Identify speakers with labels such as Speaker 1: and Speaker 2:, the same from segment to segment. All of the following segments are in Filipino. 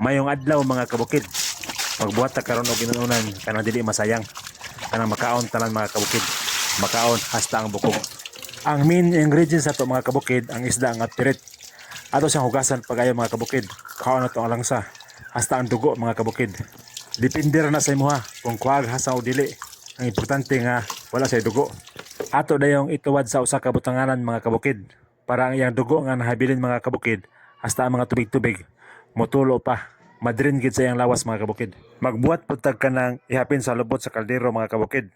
Speaker 1: Mayong adlaw mga kabukid. Magbuhat ta karon og inunan kanang dili masayang. Kanang makaon tanan mga kabukid. Makaon hasta ang bukog. Ang main ingredients ato mga kabukid ang isda nga pirit. Ato siyang hugasan pagayo mga kabukid. Kaon nato ang langsa hasta ang dugo mga kabukid. Depende ra na sa imuha kung kuwag hasa o dili. Ang importante nga wala say dugo. Ato dayong ituwad sa usa ka butanganan mga kabukid para ang iyang dugo nga nahabilin mga kabukid hasta ang mga tubig-tubig motulo pa. Madrin gid sa iyang lawas mga kabukid. Magbuhat pud tag kanang ihapin sa lubot sa kaldero mga kabukid.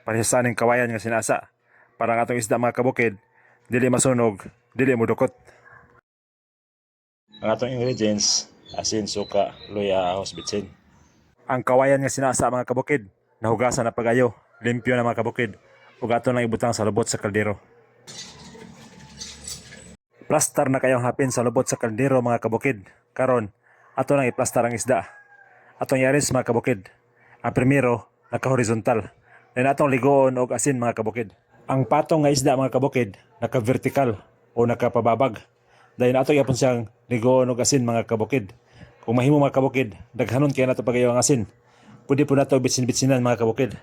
Speaker 1: Parehas ning kawayan nga sinasa. Para ang atong isda mga kabukid dili masunog, dili modukot. Ang atong ingredients asin, suka, luya, ahos, bitsin. Ang kawayan nga sinasa mga kabukid nahugasan na pagayo, limpyo na mga kabukid. Ug ato lang ibutang sa lubot sa kaldero. Plastar na kayong hapin sa lubot sa kaldero mga kabukid. Karon, ato lang iplastar ang isda. Atong i-arrange mga kabukid. Ang primero, naka-horizontal. Then atong ligoon og asin mga kabukid. Ang patong nga isda mga kabukid, naka-vertical o naka-pababag. Dahil ato yapon siyang ligoon og asin mga kabukid. Kung mahimo mga kabukid, daghanon kaya nato pagayo ang asin. Pwede po nato bitsin-bitsinan mga kabukid.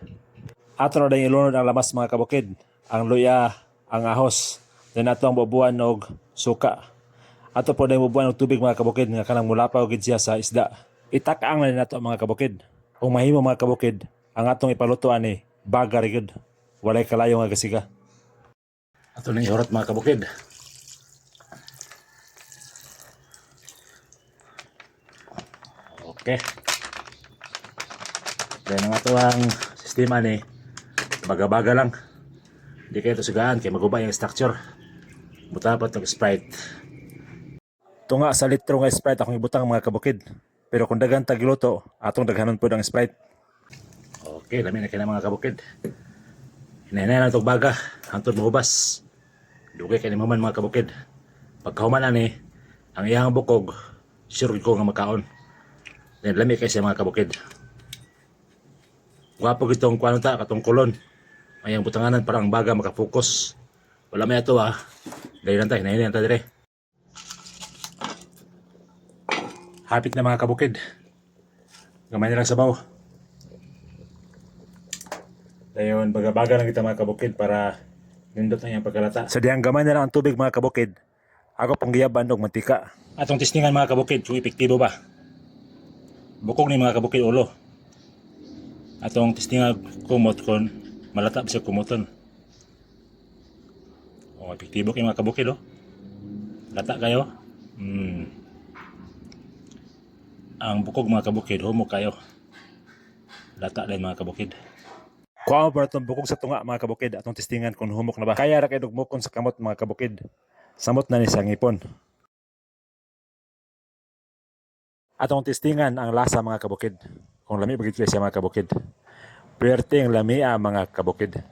Speaker 1: Ato na dahil ilunod ang lamas mga kabukid. Ang luya, ang ahos. Then ato ang bubuan og suka. Ato po dahil bubuan og tubig mga kabukid nga kanang mulapaw gid siya sa isda. Itakaang na nato mga kabukid. Kung mahimo mga kabukid, ang atong ipaluto ani baga ra gyud. Walay kalayo nga gasiga. Ato na ihurot mga kabukid. Okay. Then ang ato ang sistema ni baga-baga lang. Di kayo ito sugaan kaya magubay ang structure. Mutapat ng Sprite. Tunga sa litro nga Sprite akong ibutang mga kabukid. Pero kung dagan tagiluto, atong daghanon po ng Sprite. Okay, lami na kaya mga kabukid. Hinahinay lang itong baga. Hantod mahubas. Dugay kayo ni maman mga kabukid. Pagkahuman na ni, ang iyang bukog, sure ko nga makaon. Then lami kayo siya mga kabukid. Wapo itong kuano ta, katong kulon. Ayang butanganan para ang baga makafokus. Wala may ato Dahil lang tayo, hinahinay lang tayo dire. Hapit na mga kabukid. Gamay na lang sabaw. Dayon, baga-baga lang kita mga kabukid para nindot na yung pagkalata. Sa diyang gamay na lang ang tubig mga kabukid. Ako pong giyaban og mantika. Atong testingan mga kabukid kung epektibo ba. Bukog ni mga kabukid ulo. Atong testingan kumot kon malata sa kumuton. O epektibo kay mga kabukid Lata kayo. Ang bukog mga kabukid, humok kayo. Lata din mga kabukid. Kuha mo pa itong bukog sa tunga mga kabukid. Atong testingan kung humok na ba. Kaya ra kayo dugmukon sa kamot mga kabukid. Samot na ni sa ngipon. Atong testingan ang lasa mga kabukid. Kung lami bagit siya mga kabukid. Puwerte ang lami mga kabukid.